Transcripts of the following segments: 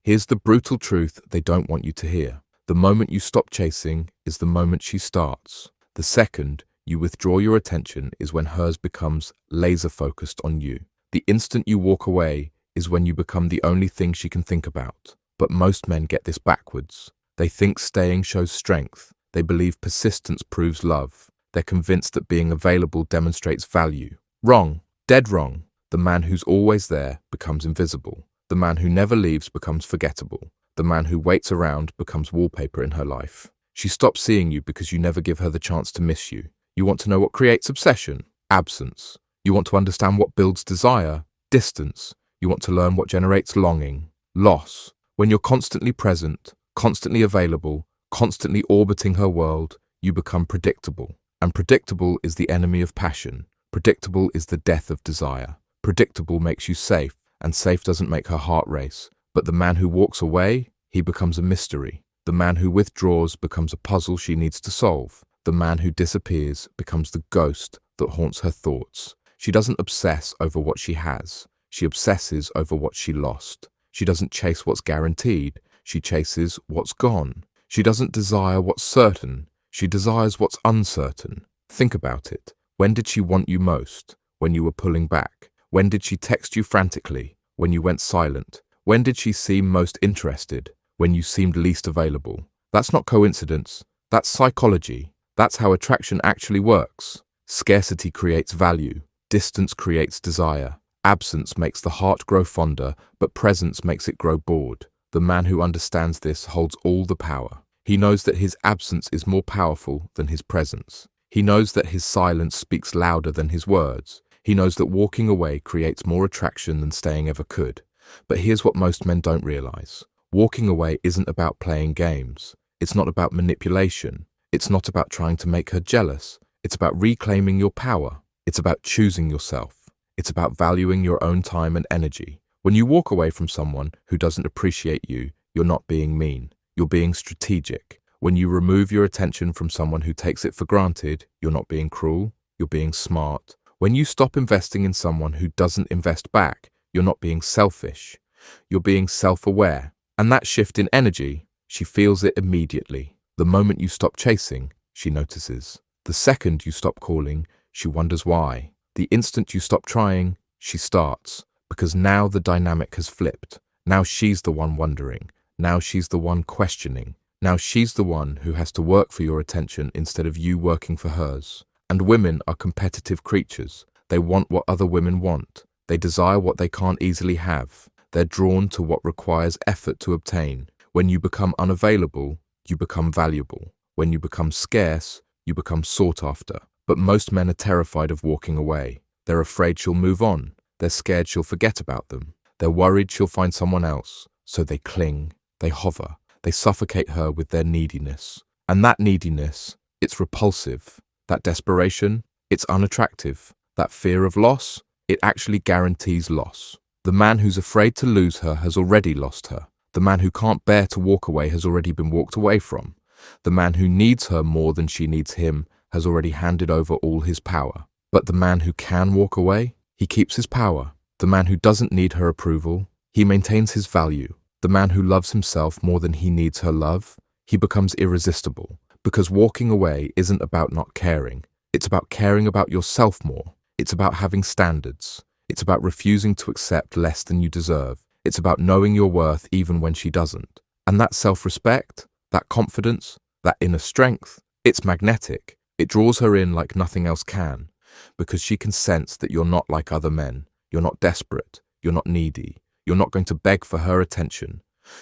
Here's the brutal truth they don't want you to hear. The moment you stop chasing is the moment she starts. The second you withdraw your attention is when hers becomes laser-focused on you. The instant you walk away is when you become the only thing she can think about. But most men get this backwards. They think staying shows strength. They believe persistence proves love. They're convinced that being available demonstrates value. Wrong. Dead wrong. The man who's always there becomes invisible. The man who never leaves becomes forgettable. The man who waits around becomes wallpaper in her life. She stops seeing you because you never give her the chance to miss you. You want to know what creates obsession? Absence. You want to understand what builds desire? Distance. You want to learn what generates longing? Loss. When you're constantly present, constantly available, constantly orbiting her world, you become predictable. And predictable is the enemy of passion. Predictable is the death of desire. Predictable makes you safe, and safe doesn't make her heart race. But the man who walks away, he becomes a mystery. The man who withdraws becomes a puzzle she needs to solve. The man who disappears becomes the ghost that haunts her thoughts. She doesn't obsess over what she has. She obsesses over what she lost. She doesn't chase what's guaranteed. She chases what's gone. She doesn't desire what's certain. She desires what's uncertain. Think about it. When did she want you most? When you were pulling back. When did she text you frantically? When you went silent. When did she seem most interested? When you seemed least available. That's not coincidence. That's psychology. That's how attraction actually works. Scarcity creates value. Distance creates desire. Absence makes the heart grow fonder, but presence makes it grow bored. The man who understands this holds all the power. He knows that his absence is more powerful than his presence. He knows that his silence speaks louder than his words. He knows that walking away creates more attraction than staying ever could. But here's what most men don't realize. Walking away isn't about playing games. It's not about manipulation. It's not about trying to make her jealous. It's about reclaiming your power. It's about choosing yourself. It's about valuing your own time and energy. When you walk away from someone who doesn't appreciate you, you're not being mean. You're being strategic. When you remove your attention from someone who takes it for granted, you're not being cruel. You're being smart. When you stop investing in someone who doesn't invest back, you're not being selfish. You're being self-aware. And that shift in energy, she feels it immediately. The moment you stop chasing, she notices. The second you stop calling, she wonders why. The instant you stop trying, she starts. Because now the dynamic has flipped. Now she's the one wondering. Now she's the one questioning. Now she's the one who has to work for your attention instead of you working for hers. And women are competitive creatures. They want what other women want. They desire what they can't easily have. They're drawn to what requires effort to obtain. When you become unavailable, you become valuable. When you become scarce, you become sought after. But most men are terrified of walking away. They're afraid she'll move on. They're scared she'll forget about them. They're worried she'll find someone else. So they cling. They hover. They suffocate her with their neediness. And that neediness, it's repulsive. That desperation, it's unattractive. That fear of loss, it actually guarantees loss. The man who's afraid to lose her has already lost her. The man who can't bear to walk away has already been walked away from. The man who needs her more than she needs him has already handed over all his power. But the man who can walk away, he keeps his power. The man who doesn't need her approval, he maintains his value. The man who loves himself more than he needs her love, he becomes irresistible. Because walking away isn't about not caring. It's about caring about yourself more. It's about having standards. It's about refusing to accept less than you deserve. It's about knowing your worth even when she doesn't. And that self-respect, that confidence, that inner strength, it's magnetic. It draws her in like nothing else can. Because she can sense that you're not like other men. You're not desperate. You're not needy. You're not going to beg for her attention.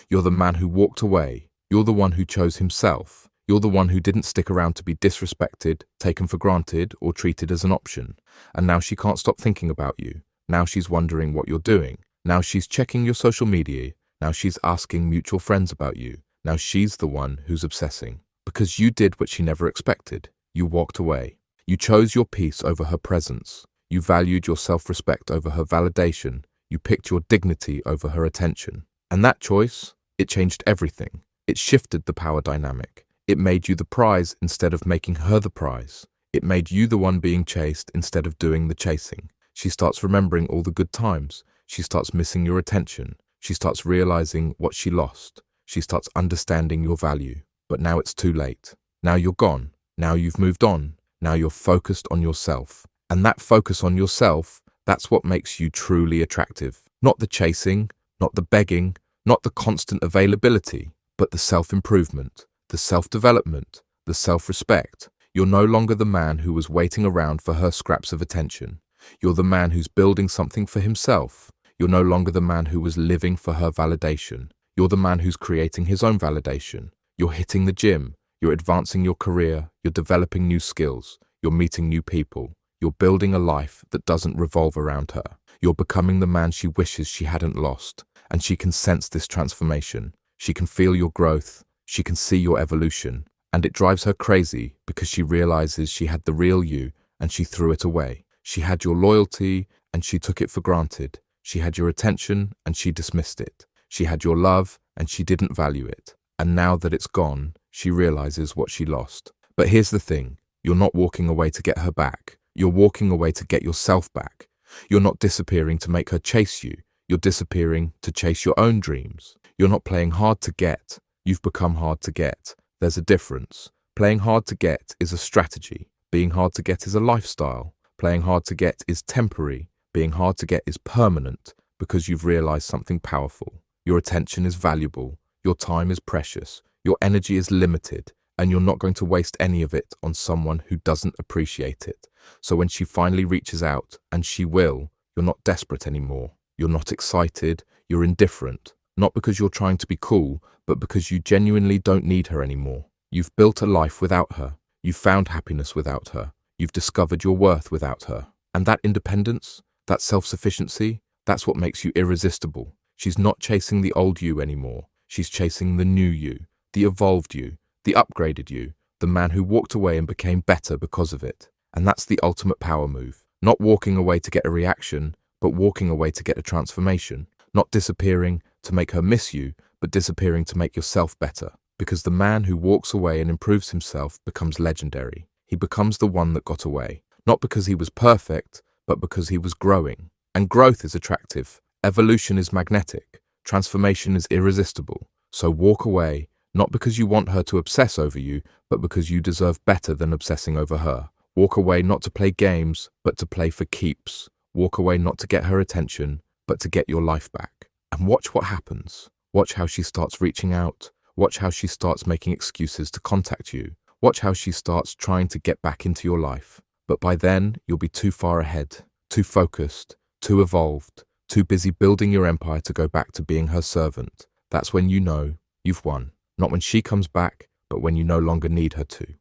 You're the man who walked away. You're the one who chose himself. You're the one who didn't stick around to be disrespected, taken for granted, or treated as an option. And now she can't stop thinking about you. Now she's wondering what you're doing. Now she's checking your social media. Now she's asking mutual friends about you. Now she's the one who's obsessing. Because you did what she never expected. You walked away. You chose your peace over her presence. You valued your self-respect over her validation. You picked your dignity over her attention. And that choice, it changed everything. It shifted the power dynamic. It made you the prize instead of making her the prize. It made you the one being chased instead of doing the chasing. She starts remembering all the good times. She starts missing your attention. She starts realizing what she lost. She starts understanding your value. But now it's too late. Now you're gone. Now you've moved on. Now you're focused on yourself. And that focus on yourself, that's what makes you truly attractive. Not the chasing, not the begging, not the constant availability, but the self-improvement, the self-development, the self-respect. You're no longer the man who was waiting around for her scraps of attention. You're the man who's building something for himself. You're no longer the man who was living for her validation. You're the man who's creating his own validation. You're hitting the gym. You're advancing your career. You're developing new skills. You're meeting new people. You're building a life that doesn't revolve around her. You're becoming the man she wishes she hadn't lost. And she can sense this transformation. She can feel your growth. She can see your evolution. And it drives her crazy because she realizes she had the real you and she threw it away. She had your loyalty and she took it for granted. She had your attention and she dismissed it. She had your love and she didn't value it. And now that it's gone, she realizes what she lost. But here's the thing. You're not walking away to get her back. You're walking away to get yourself back. You're not disappearing to make her chase you. You're disappearing to chase your own dreams. You're not playing hard to get. You've become hard to get. There's a difference. Playing hard to get is a strategy. Being hard to get is a lifestyle. Playing hard to get is temporary. Being hard to get is permanent because you've realized something powerful. Your attention is valuable. Your time is precious. Your energy is limited. And you're not going to waste any of it on someone who doesn't appreciate it. So when she finally reaches out, and she will, you're not desperate anymore. You're not excited. You're indifferent. Not because you're trying to be cool, but because you genuinely don't need her anymore. You've built a life without her. You've found happiness without her. You've discovered your worth without her. And that independence, that self-sufficiency, that's what makes you irresistible. She's not chasing the old you anymore. She's chasing the new you, the evolved you, the upgraded you, the man who walked away and became better because of it. And that's the ultimate power move. Not walking away to get a reaction, but walking away to get a transformation. Not disappearing to make her miss you, but disappearing to make yourself better. Because the man who walks away and improves himself becomes legendary. He becomes the one that got away. Not because he was perfect, but because he was growing. And growth is attractive. Evolution is magnetic. Transformation is irresistible. So walk away, not because you want her to obsess over you, but because you deserve better than obsessing over her. Walk away not to play games, but to play for keeps. Walk away not to get her attention, but to get your life back. And watch what happens. Watch how she starts reaching out. Watch how she starts making excuses to contact you. Watch how she starts trying to get back into your life. But by then, you'll be too far ahead, too focused, too evolved, too busy building your empire to go back to being her servant. That's when you know you've won. Not when she comes back, but when you no longer need her to.